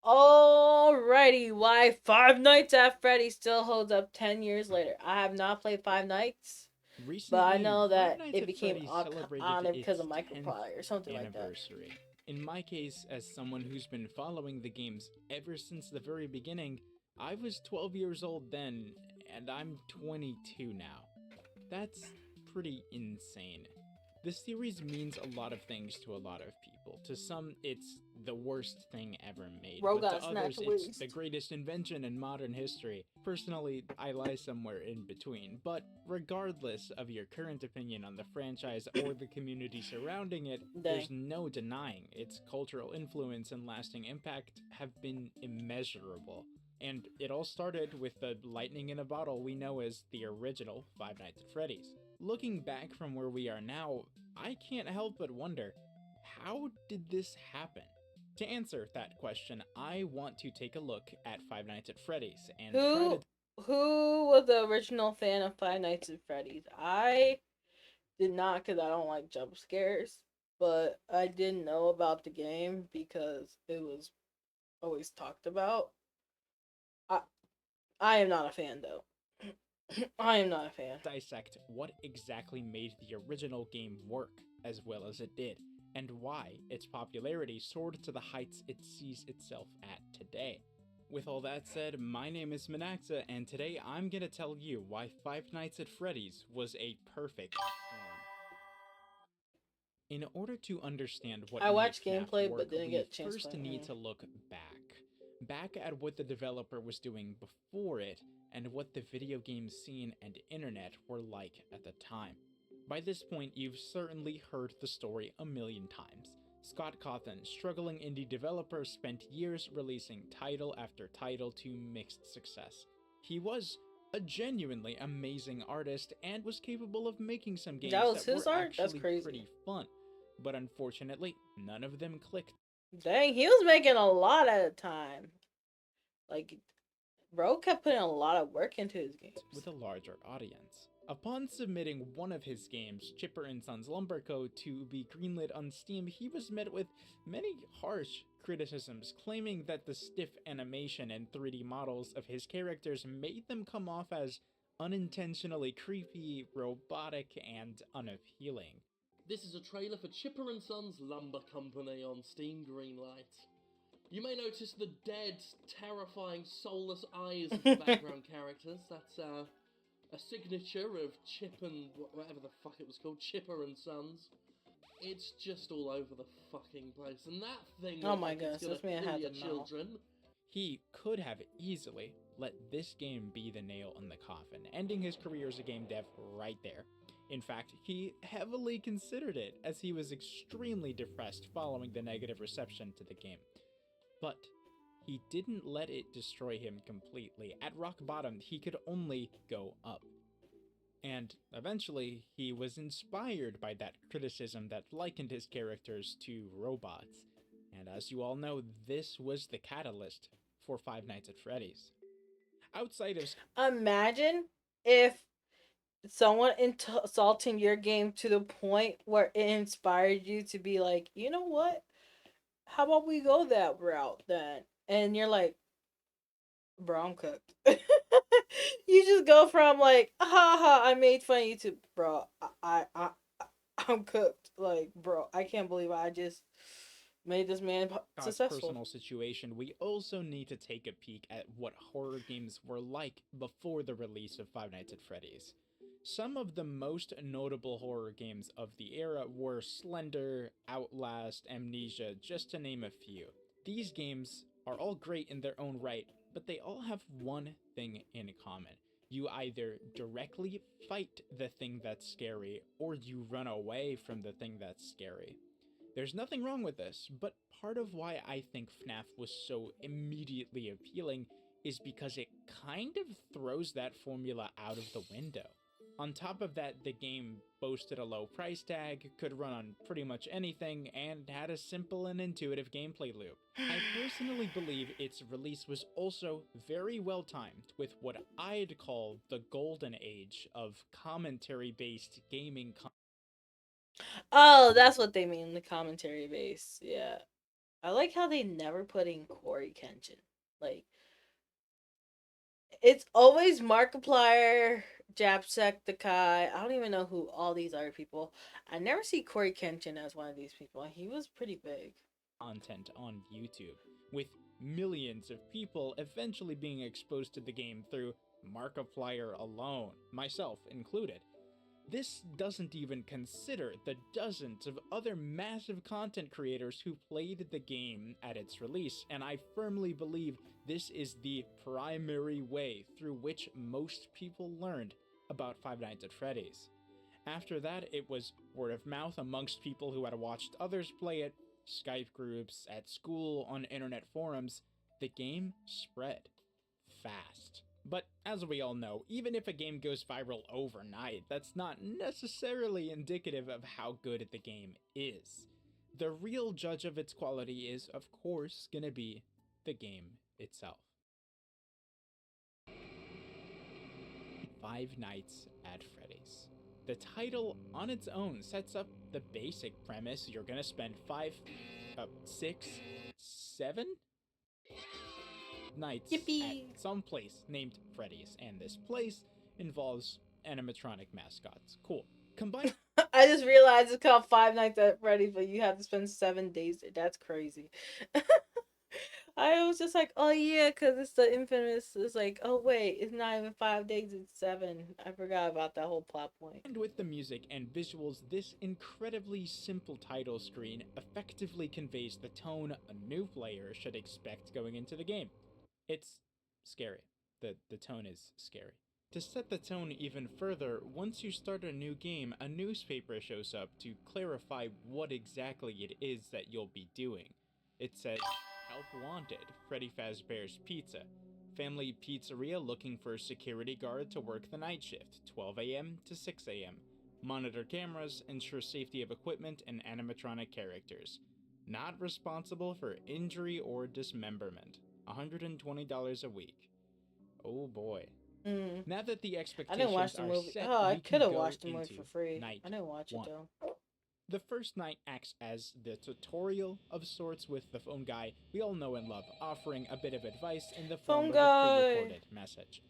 Alrighty, why Five Nights at Freddy's still holds up 10 years later. I have not played Five Nights, but I Recently, know Five that Nights it at became Freddy's celebrated honored because its of 10th Micropie or something like that. anniversary. In my case, as someone who's been following the games ever since the very beginning, I was 12 years old then, and I'm 22 now. That's pretty insane. This series means a lot of things to a lot of people. To some, it's the worst thing ever made, Bro but got to a snack others, at it's the least. greatest invention in modern history. Personally, I lie somewhere in between, but regardless of your current opinion on the franchise or the community surrounding it, Dang. there's no denying its cultural influence and lasting impact have been immeasurable. And it all started with the lightning in a bottle we know as the original Five Nights at Freddy's. Looking back from where we are now, I can't help but wonder, how did this happen? To answer that question, I want to take a look at Five Nights at Freddy's and try to. Who who was the original fan of Five Nights at Freddy's? I did not because I don't like jump scares, but I didn't know about the game because it was always talked about. I I am not a fan though. I am not a fan. Dissect what exactly made the original game work as well as it did, and why its popularity soared to the heights it sees itself at today. With all that said, my name is Manaxa, and today I'm gonna tell you why Five Nights at Freddy's was a perfect storm. In order to understand what I made watched FNAF gameplay but work, didn't we get a chance to first play. need to look back. Back at what the developer was doing before it, and what the video game scene and internet were like at the time. By this point, you've certainly heard the story a million times. Scott Cawthon, struggling indie developer, spent years releasing title after title to mixed success. He was a genuinely amazing artist and was capable of making some That games was that his were art. That's actually crazy. pretty fun, but unfortunately, none of them clicked Dang, he was making a lot at a time. Like, bro kept putting a lot of work into his with games. a larger audience. Upon submitting one of his games, Chipper and Sons Lumberco, to be greenlit on Steam, he was met with many harsh criticisms, claiming that the stiff animation and 3D models of his characters made them come off as unintentionally creepy, robotic, and unappealing. This is a trailer for Chipper and Sons Lumber Company on Steam Greenlight. You may notice the dead, terrifying, soulless eyes of the background characters. That's a signature of Chip and whatever the fuck it was called, Chipper and Sons. It's just all over the fucking place, and that thing Oh looks my like it's gosh, gonna this man kill has your a mouth. children. He could have easily let this game be the nail in the coffin, ending his career as a game dev right there. In fact, he heavily considered it, as he was extremely depressed following the negative reception to the game. But he didn't let it destroy him completely. At rock bottom, he could only go up. And eventually, he was inspired by that criticism that likened his characters to robots. And as you all know, this was the catalyst for Five Nights at Freddy's. Outside of Imagine if someone insulting your game to the point where it inspired you to be like, you know what? How about we go that route then? And you're like, bro, I'm cooked. You just go from like, ha ha, I made fun of you to, bro, I'm cooked. Like, bro, I can't believe I just made this man Scott's successful. personal situation, we also need to take a peek at what horror games were like before the release of Five Nights at Freddy's. Some of the most notable horror games of the era were Slender, Outlast, Amnesia, just to name a few. These games are all great in their own right, but they all have one thing in common. You either directly fight the thing that's scary, or you run away from the thing that's scary. There's nothing wrong with this, but part of why I think FNAF was so immediately appealing is because it kind of throws that formula out of the window. On top of that, the game boasted a low price tag, could run on pretty much anything, and had a simple and intuitive gameplay loop. I personally believe its release was also very well timed with what I'd call the golden age of commentary based gaming. Oh, that's what they mean, the commentary base. Yeah. I like how they never put in Corey Kenshin. Like, it's always Markiplier, Jacksepticeye. I don't even know who all these other people. I never see Corey Kenshin as one of these people. He was pretty big. Content on YouTube, with millions of people eventually being exposed to the game through Markiplier alone, myself included. This doesn't even consider the dozens of other massive content creators who played the game at its release, and I firmly believe this is the primary way through which most people learned about Five Nights at Freddy's. After that, it was word of mouth amongst people who had watched others play it, Skype groups, at school, on internet forums. The game spread fast. But as we all know, even if a game goes viral overnight, that's not necessarily indicative of how good the game is. The real judge of its quality is, of course, gonna be the game itself. Five Nights at Freddy's. The title on its own sets up the basic premise. You're gonna spend 7 nights at Yippee! some place named Freddy's, and this place involves animatronic mascots. Cool. Combine I just realized it's called Five Nights at Freddy's, but you have to spend 7 days there. That's crazy. I was just like, oh yeah, because it's the infamous. It's like, oh wait, it's not even 5 days, it's seven. I forgot about that whole plot point. with the music and visuals, this incredibly simple title screen effectively conveys the tone a new player should expect going into the game. It's scary. The tone is scary. To set the tone even further, once you start a new game, a newspaper shows up to clarify what exactly it is that you'll be doing. It says, Help Wanted, Freddy Fazbear's Pizza. Family pizzeria looking for a security guard to work the night shift, 12 a.m. to 6 a.m. Monitor cameras, ensure safety of equipment and animatronic characters. Not responsible for injury or dismemberment. $120 a week. Oh boy. Mm. Now that the I didn't watch expectations the are movie. set, Oh, I we could can have go watched the movie into for free. night I didn't watch it 1. though. The first night acts as the tutorial of sorts, with the phone guy we all know and love offering a bit of advice in the form Phone of a guy. pre-recorded message.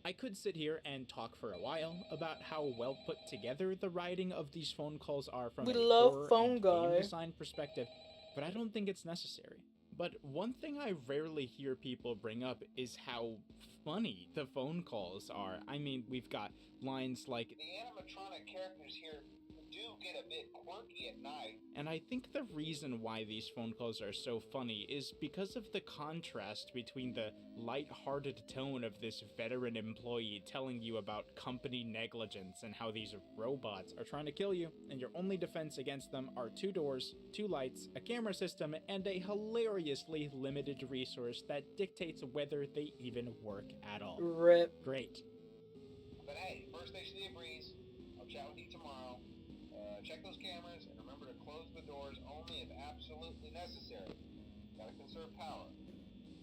I could sit here and talk for a while about how well put together the writing of these phone calls are from We a love horror phone and game guy. design perspective, but I don't think it's necessary. But one thing I rarely hear people bring up is how funny the phone calls are. I mean, we've got lines like, The animatronic characters here do get a bit quirky at night. And I think the reason why these phone calls are so funny is because of the contrast between the light-hearted tone of this veteran employee telling you about company negligence and how these robots are trying to kill you, and your only defense against them are 2 doors, 2 lights, a camera system, and a hilariously limited resource that dictates whether they even work at all. Rip. Great. But hey, first station of the breeze. I'll chat with you tomorrow. Check those cameras and remember to close the doors only if absolutely necessary. Gotta conserve power.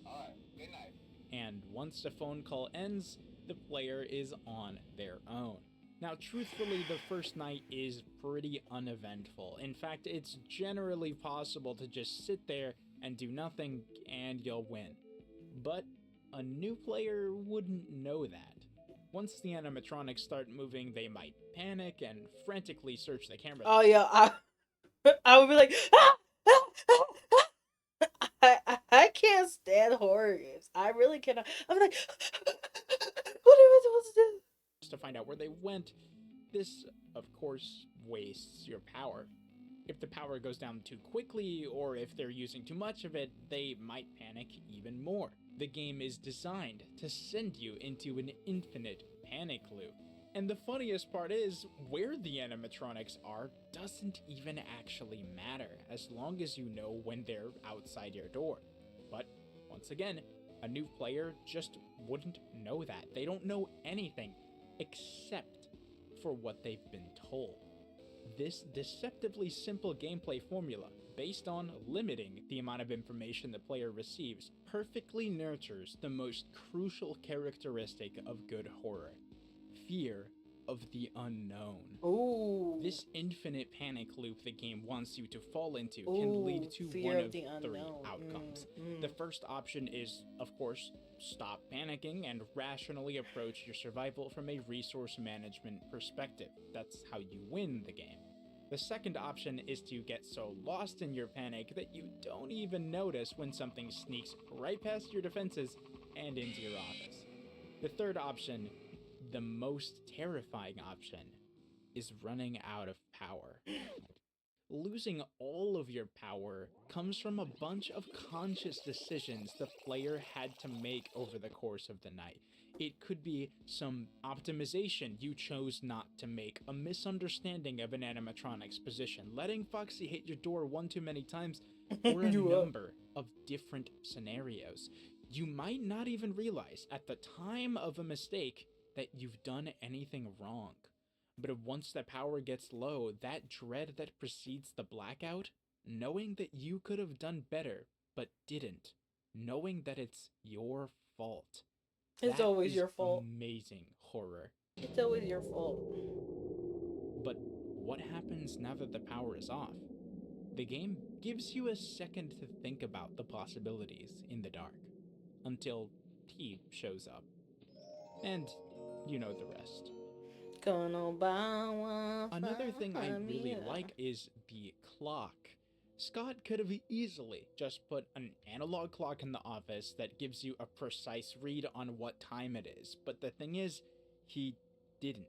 Alright, good night. And once the phone call ends, the player is on their own. Now, truthfully, the first night is pretty uneventful. In fact, it's generally possible to just sit there and do nothing and you'll win. But a new player wouldn't know that. Once the animatronics start moving, they might panic and frantically search the camera. Oh yeah, I would be like, ah! I can't stand horror games. I really cannot. I'm like, what am I supposed to do? Just to find out where they went. This, of course, wastes your power. If the power goes down too quickly, or if they're using too much of it, they might panic even more. The game is designed to send you into an infinite panic loop. And the funniest part is, where the animatronics are doesn't even actually matter, as long as you know when they're outside your door. But, once again, a new player just wouldn't know that. They don't know anything, except for what they've been told. This deceptively simple gameplay formula, based on limiting the amount of information the player receives, perfectly nurtures the most crucial characteristic of good horror: fear of the unknown. Ooh. This infinite panic loop the game wants you to fall into can Ooh, lead to fear one of of the three unknown. outcomes. Mm. The first option is, of course, stop panicking and rationally approach your survival from a resource management perspective. That's how you win the game. The second option is to get so lost in your panic that you don't even notice when something sneaks right past your defenses and into your office. The third option, the most terrifying option, is running out of power. Losing all of your power comes from a bunch of conscious decisions the player had to make over the course of the night. It could be some optimization you chose not to make, a misunderstanding of an animatronic's position, letting Foxy hit your door one too many times, or a You up. number of different scenarios. You might not even realize at the time of a mistake that you've done anything wrong. But once the power gets low, that dread that precedes the blackout, knowing that you could have done better but didn't, knowing that it's your fault, It's that always is your fault. amazing horror. It's always your fault. But what happens now that the power is off? The game gives you a second to think about the possibilities in the dark, until T shows up. And you know the rest. Gonna buy one. Another thing I really me. like is the clock. Scott could have easily just put an analog clock in the office that gives you a precise read on what time it is, but the thing is, he didn't.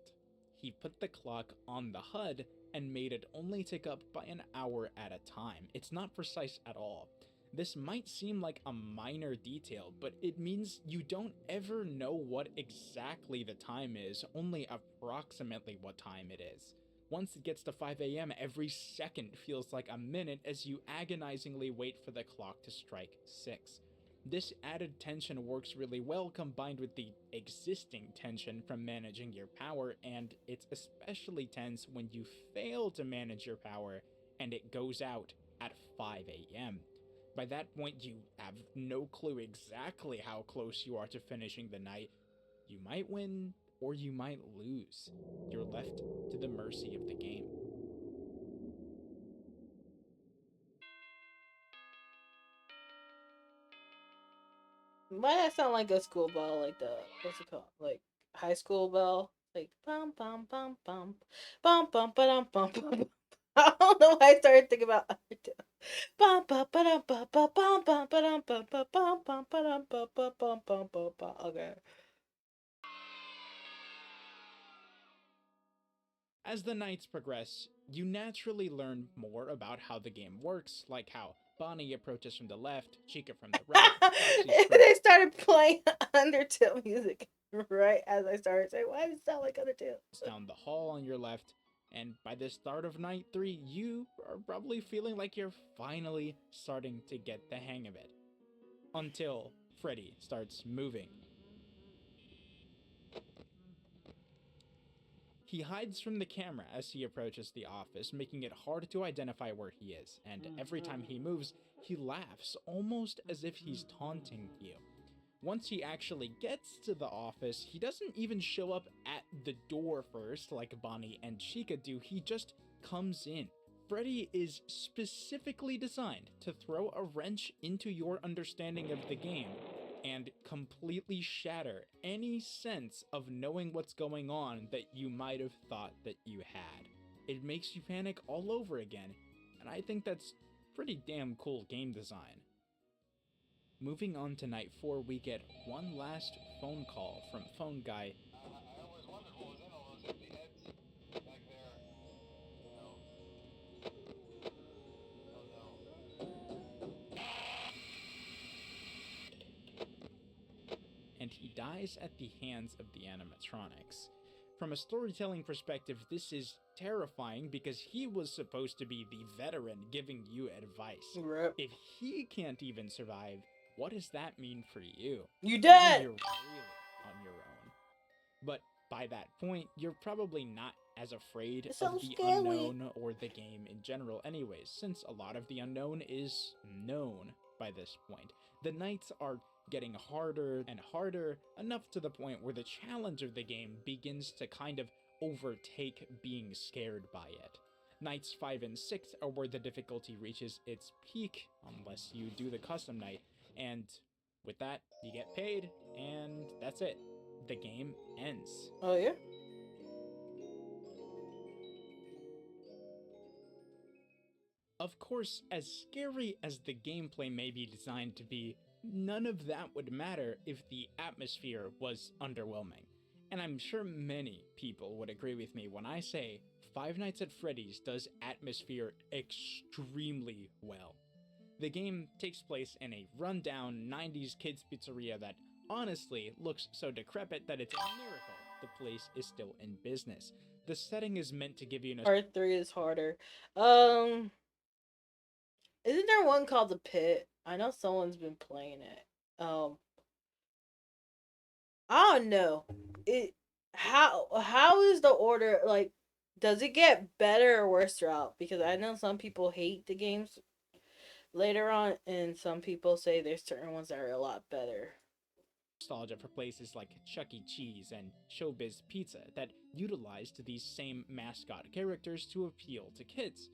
He put the clock on the HUD and made it only tick up by an hour at a time. It's not precise at all. This might seem like a minor detail, but it means you don't ever know what exactly the time is, only approximately what time it is. Once it gets to 5 a.m., every second feels like a minute as you agonizingly wait for the clock to strike 6. This added tension works really well combined with the existing tension from managing your power, and it's especially tense when you fail to manage your power and it goes out at 5 a.m. By that point, you have no clue exactly how close you are to finishing the night. You might win, or you might lose. You're left to the mercy of the game. Why that sound like a school bell? Like the what's it called? Like high school bell? Like bum bum bum bum bum bum ba bum bum. I don't know why I started thinking about bum bum ba bum bum bum bum ba bum bum bum bum ba bum bum bum. Okay. As the nights progress, you naturally learn more about how the game works, like how Bonnie approaches from the left, Chica from the right, Foxy's They started playing Undertale music right as I started saying, "Why does it sound like Undertale?" down the hall on your left, and by the start of night 3, you are probably feeling like you're finally starting to get the hang of it. Until Freddy starts moving. He hides from the camera as he approaches the office, making it hard to identify where he is, and every time he moves, he laughs, almost as if he's taunting you. Once he actually gets to the office, he doesn't even show up at the door first like Bonnie and Chica do, he just comes in. Freddy is specifically designed to throw a wrench into your understanding of the game and completely shatter any sense of knowing what's going on that you might have thought that you had. It makes you panic all over again, and I think that's pretty damn cool game design. Moving on to night 4, we get one last phone call from Phone Guy. I always wondered what was in all those empty heads back there. You know. Oh no. And he dies at the hands of the animatronics. From a storytelling perspective, this is terrifying because he was supposed to be the veteran giving you advice. Rip. If he can't even survive, what does that mean for you? You Now dead. you're really on your own. But by that point, you're probably not as afraid It's of so the scary. unknown or the game in general anyways, since a lot of the unknown is known by this point. The nights are getting harder and harder, enough to the point where the challenge of the game begins to kind of overtake being scared by it. Nights 5 and 6 are where the difficulty reaches its peak, unless you do the custom night, and with that, you get paid, and that's it. The game ends. Oh yeah. Of course, as scary as the gameplay may be designed to be, none of that would matter if the atmosphere was underwhelming. And I'm sure many people would agree with me when I say Five Nights at Freddy's does atmosphere extremely well. The game takes place in a rundown 90s kids pizzeria that honestly looks so decrepit that it's a miracle the place is still in business. The setting is meant to give you Part 3 is harder. Um, isn't there one called The Pit? I know someone's been playing it. I don't know. It how is the order like? Does it get better or worse throughout? Because I know some people hate the games later on, and some people say there's certain ones that are a lot better. nostalgia for places like Chuck E. Cheese and Showbiz Pizza that utilized these same mascot characters to appeal to kids.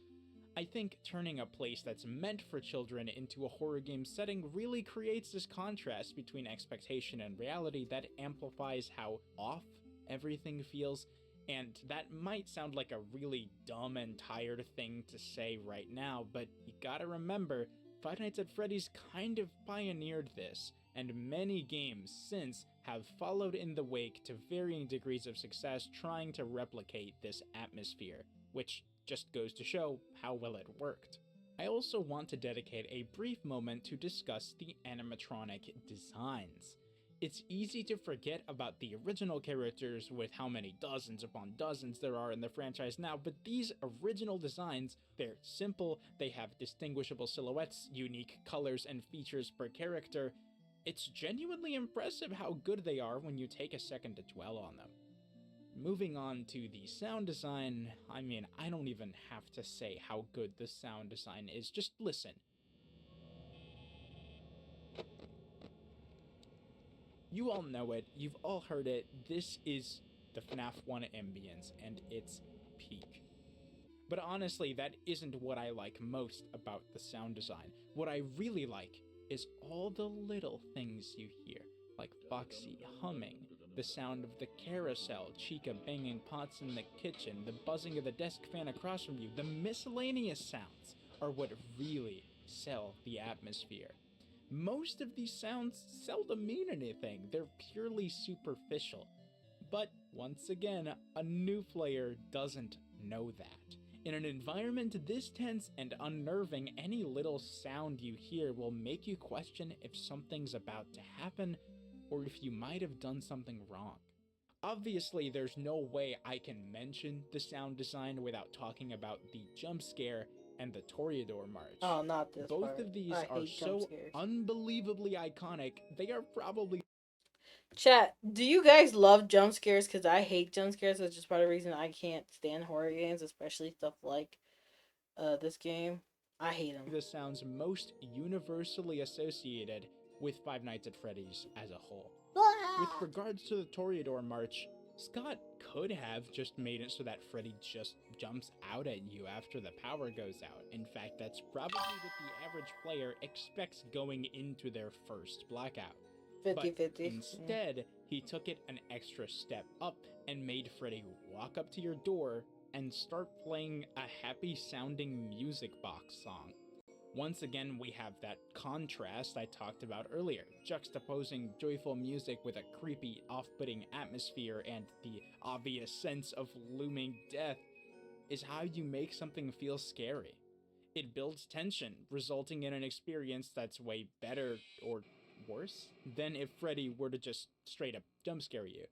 I think turning a place that's meant for children into a horror game setting really creates this contrast between expectation and reality that amplifies how off everything feels. And that might sound like a really dumb and tired thing to say right now, but you gotta remember, Five Nights at Freddy's kind of pioneered this, and many games since have followed in the wake to varying degrees of success trying to replicate this atmosphere, which just goes to show how well it worked. I also want to dedicate a brief moment to discuss the animatronic designs. It's easy to forget about the original characters with how many dozens upon dozens there are in the franchise now, but these original designs, they're simple, they have distinguishable silhouettes, unique colors and features per character. It's genuinely impressive how good they are when you take a second to dwell on them. Moving on to the sound design, I mean, I don't even have to say how good the sound design is, just listen. You all know it, you've all heard it, this is the FNAF 1 ambience, and it's peak. But honestly, that isn't what I like most about the sound design. What I really like is all the little things you hear, like Foxy humming, the sound of the carousel, Chica banging pots in the kitchen, the buzzing of the desk fan across from you, the miscellaneous sounds are what really sell the atmosphere. Most of these sounds seldom mean anything, they're purely superficial. But once again, a new player doesn't know that. In an environment this tense and unnerving, any little sound you hear will make you question if something's about to happen or if you might have done something wrong. Obviously, there's no way I can mention the sound design without talking about the jump scare and the Toreador March. Oh, not this Both part. of these I are hate jump so scares. unbelievably iconic, they are probably Chat, do you guys love jump scares? Because I hate jump scares. That's just part of the reason I can't stand horror games, especially stuff like this game. I hate them. the sounds most universally associated with Five Nights at Freddy's as a whole. With regards to the Toreador March, Scott could have just made it so that Freddy just jumps out at you after the power goes out. In fact, that's probably what the average player expects going into their first blackout. 50 But 50. instead, he took it an extra step up and made Freddy walk up to your door and start playing a happy sounding music box song. Once again, we have that contrast I talked about earlier, juxtaposing joyful music with a creepy, off putting atmosphere and the obvious sense of looming death is how you make something feel scary. It builds tension, resulting in an experience that's way better or worse than if Freddy were to just straight up jump scare you.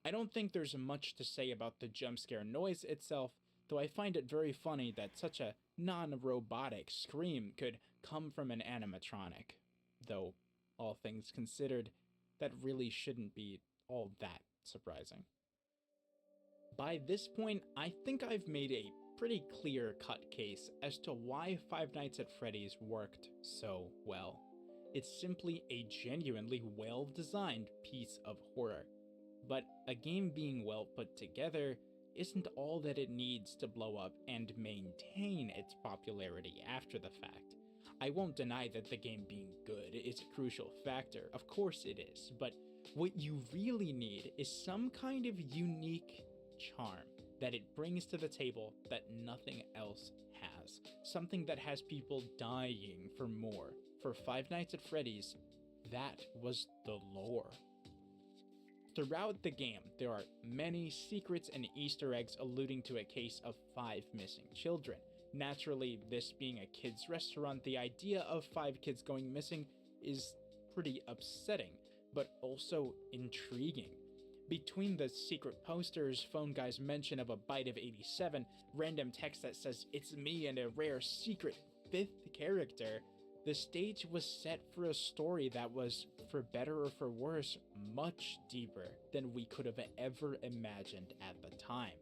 I don't think there's much to say about the jump scare noise itself, though I find it very funny that such a non robotic scream could come from an animatronic. Though, all things considered, that really shouldn't be all that surprising. By this point, I think I've made a pretty clear cut case as to why Five Nights at Freddy's worked so well. It's simply a genuinely well designed piece of horror. But a game being well put together isn't all that it needs to blow up and maintain its popularity after the fact. I won't deny that the game being good is a crucial factor, of course it is, but what you really need is some kind of unique charm that it brings to the table that nothing else has. Something that has people dying for more. For Five Nights at Freddy's, that was the lore. Throughout the game, there are many secrets and Easter eggs alluding to a case of 5 missing children. Naturally, this being a kids' restaurant, the idea of 5 kids going missing is pretty upsetting, but also intriguing. Between the secret posters, Phone Guy's mention of a bite of 87, random text that says, "It's me," and a rare secret fifth character, the stage was set for a story that was, for better or for worse, much deeper than we could have ever imagined at the time.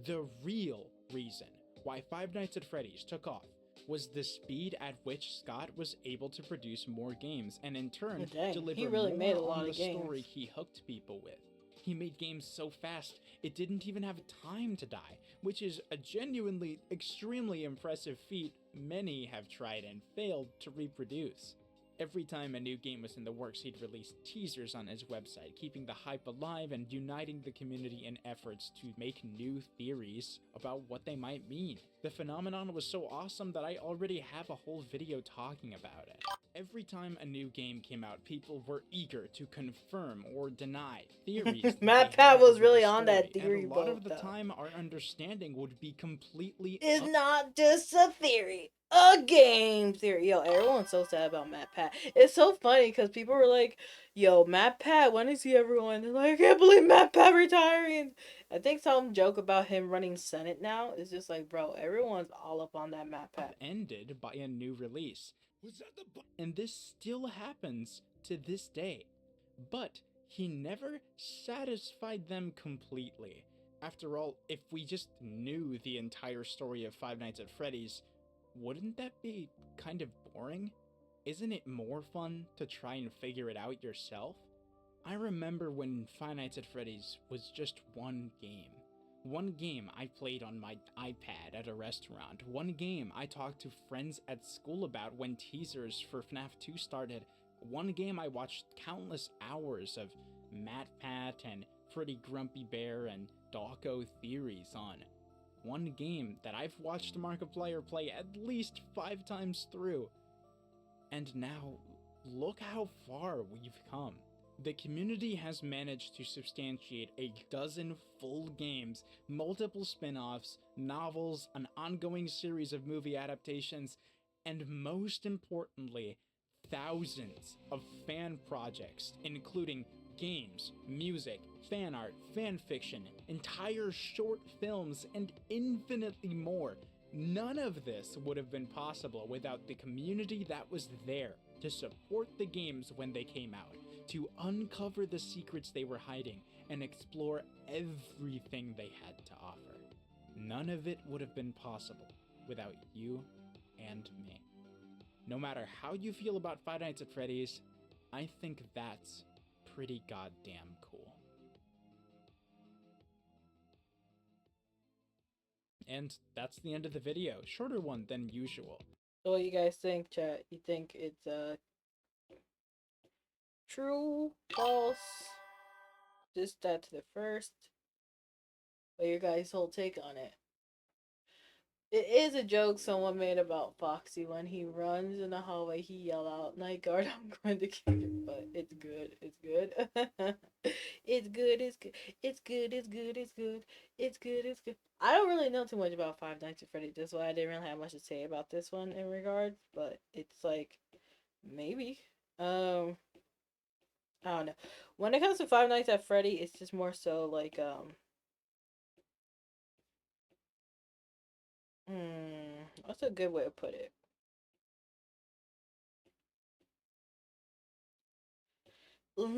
The real reason why Five Nights at Freddy's took off was the speed at which Scott was able to produce more games and in turn Dang, deliver he really more made a on lot the of games. story he hooked people with. He made games so fast, it didn't even have time to die, which is a genuinely extremely impressive feat many have tried and failed to reproduce. Every time a new game was in the works, he'd release teasers on his website, keeping the hype alive and uniting the community in efforts to make new theories about what they might mean. The phenomenon was so awesome that I already have a whole video talking about it. Every time a new game came out, people were eager to confirm or deny theories. Matt Pat was really on that theory and a lot boat, of the though. time, our understanding would be completely It's not just a theory, a game theory. Yo, everyone's so sad about Matt Pat. It's so funny because people were like, "Yo, Matt Pat, when is he ever going?" They're like, "I can't believe Matt Pat retiring." I think some joke about him running Senate now is just like, bro, everyone's all up on that Matt Pat. ended by a new release. And this still happens to this day. But he never satisfied them completely. After all, if we just knew the entire story of Five Nights at Freddy's, wouldn't that be kind of boring? Isn't it more fun to try and figure it out yourself? I remember when Five Nights at Freddy's was just one game. One game I played on my iPad at a restaurant. One game I talked to friends at school about when teasers for FNAF 2 started. One game I watched countless hours of Matt Pat and Freddy Grumpy Bear and Dawko theories on. One game that I've watched Markiplier play at least 5 times through. And now, look how far we've come. The community has managed to substantiate a dozen full games, multiple spin-offs, novels, an ongoing series of movie adaptations, and most importantly, thousands of fan projects, including games, music, fan art, fan fiction, entire short films, and infinitely more. None of this would have been possible without the community that was there to support the games when they came out, to uncover the secrets they were hiding, and explore everything they had to offer. None of it would have been possible without you and me. No matter how you feel about Five Nights at Freddy's, I think that's pretty goddamn cool. And that's the end of the video. Shorter one than usual. So what you guys think, chat? You think it's true, false, just that to the first? What your guys' whole take on it? It is a joke someone made about Foxy when he runs in the hallway. He yell out, "Night guard, I'm going to kill you." But it's good. It's good. It's good. It's good. It's good. It's good. It's good. It's good. It's good. I don't really know too much about Five Nights at Freddy's. That's why I didn't really have much to say about this one in regards. But it's like maybe. I don't know. When it comes to Five Nights at Freddy, it's just more so like what's a good way to put it? Mm,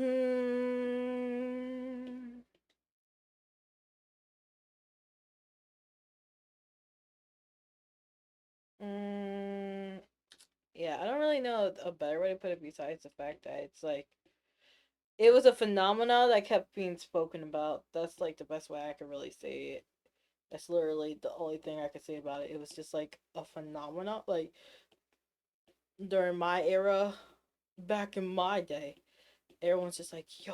mm, yeah, I don't really know a better way to put it besides the fact that it's like it was a phenomenon that kept being spoken about. That's like the best way I could really say it. That's literally the only thing I could say about it. It was just like a phenomenon. Like during my era, back in my day, everyone's just like, "Yo,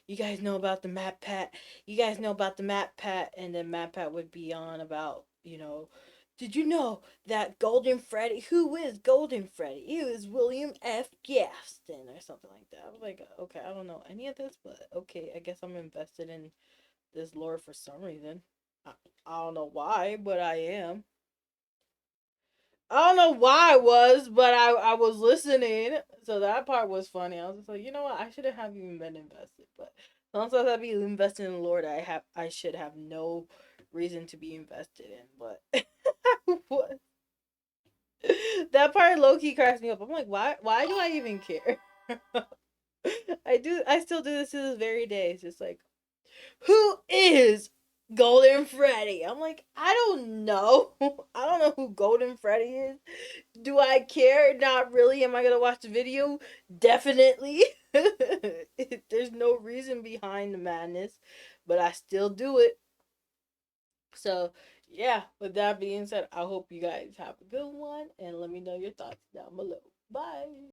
you guys know about the Map Pat? You guys know about the Map Pat?" And then Map Pat would be on about, did you know that Golden Freddy? Who is Golden Freddy? It was William F. Gaston or something like that. I was like, okay, I don't know any of this, but okay, I guess I'm invested in this lore for some reason. I, I don't know why, but I am. I don't know why I was, but I was listening, so that part was funny. I was just like, you know what, I shouldn't have even been invested, but sometimes I be invested in Lord. I should have no reason to be invested in, but what that part low key cracks me up. I'm like, why do I even care? I still do this to this very day. It's just like, who is Golden Freddy? I'm like, I don't know. I don't know who Golden Freddy is. Do I care? Not really. Am I gonna watch the video? Definitely. There's no reason behind the madness, but I still do it. So, yeah, with that being said, I hope you guys have a good one and let me know your thoughts down below. Bye.